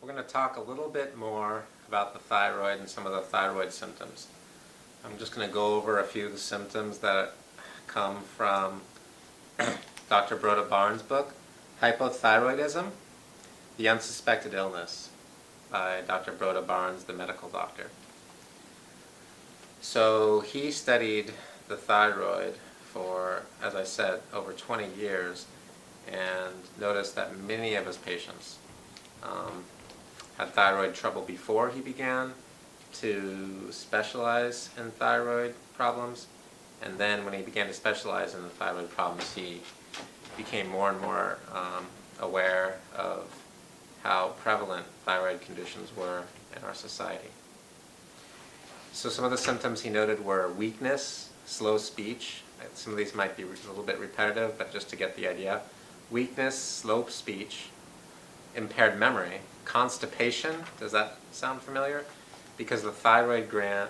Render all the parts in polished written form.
we're going to talk a little bit more about the thyroid and some of the thyroid symptoms. I'm just going to go over a few of the symptoms that come from Dr. Broda Barnes' book, Hypothyroidism, The Unsuspected Illness, by Dr. Broda Barnes, the medical doctor. So he studied the thyroid for, as I said, over 20 years and noticed that many of his patients had thyroid trouble before he began to specialize in thyroid problems, and then when he began to specialize in the thyroid problems, he became more and more aware of how prevalent thyroid conditions were in our society. So some of the symptoms he noted were weakness, slow speech. Some of these might be a little bit repetitive, but just to get the idea. Weakness, slow speech, impaired memory, constipation. Does that sound familiar? Because the thyroid gland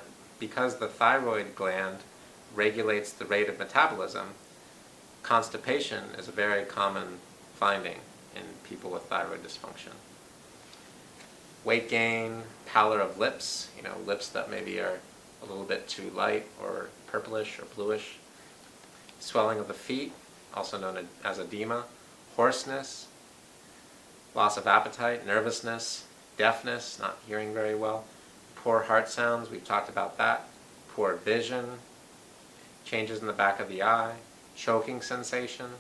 regulates the rate of metabolism, constipation is a very common finding in people with thyroid dysfunction. Weight gain, pallor of lips, lips that maybe are a little bit too light or purplish or bluish. Swelling of the feet, also known as edema. Hoarseness, loss of appetite, nervousness, deafness, not hearing very well. Poor heart sounds, we've talked about that. Poor vision, changes in the back of the eye, choking sensation,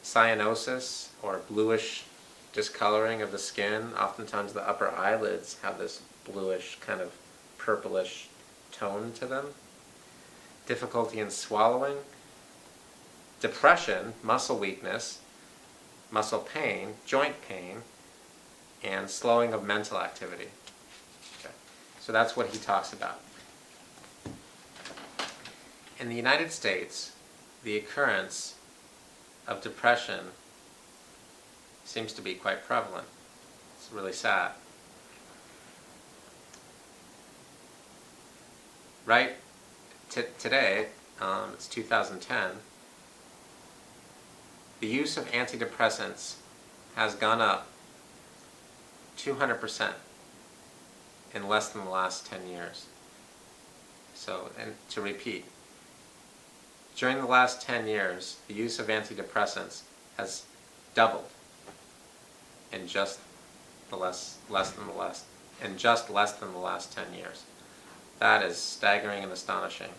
cyanosis, or bluish discoloring of the skin. Oftentimes the upper eyelids have this bluish, kind of purplish tone to them. Difficulty in swallowing, depression, muscle weakness, muscle pain, joint pain, and slowing of mental activity. Okay. So that's what he talks about. In the United States, the occurrence of depression seems to be quite prevalent. It's really sad. Right today, it's 2010, the use of antidepressants has gone up 200% in less than the last 10 years. So, and to repeat, during the last 10 years, the use of antidepressants has doubled in just less than the last 10 years. That is staggering and astonishing.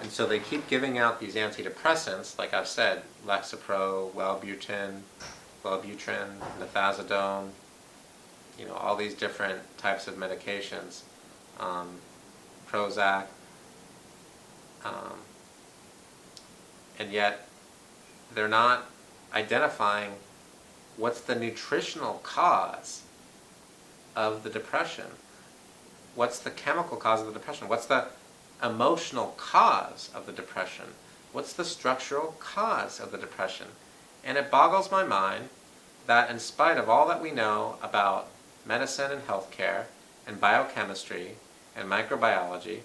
And so they keep giving out these antidepressants, like I've said, Lexapro, Wellbutrin, Methazidone, all these different types of medications, Prozac, and yet they're not identifying what's the nutritional cause of the depression. What's the chemical cause of the depression? What's the emotional cause of the depression? What's the structural cause of the depression? And it boggles my mind that in spite of all that we know about medicine and healthcare and biochemistry and microbiology,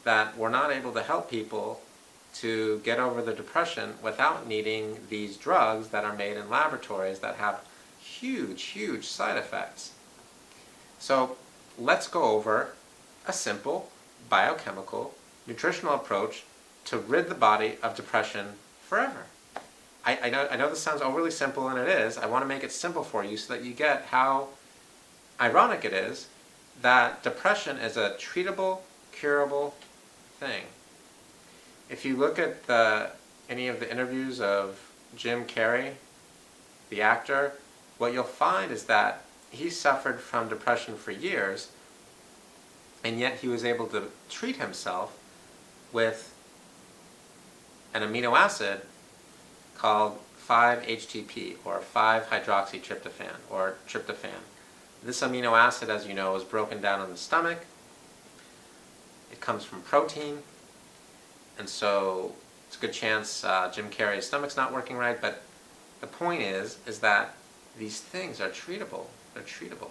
that we're not able to help people to get over the depression without needing these drugs that are made in laboratories that have huge, huge side effects. So let's go over a simple biochemical, nutritional approach to rid the body of depression forever. I know this sounds overly simple, and it is. I want to make it simple for you so that you get how ironic it is that depression is a treatable, curable thing. If you look at any of the interviews of Jim Carrey, the actor, what you'll find is that he suffered from depression for years, and yet he was able to treat himself with an amino acid called 5-HTP, or 5-hydroxytryptophan, or tryptophan. This amino acid, as you know, is broken down in the stomach. It comes from protein, and so it's a good chance Jim Carrey's stomach's not working right, but the point is that these things are treatable. They're treatable.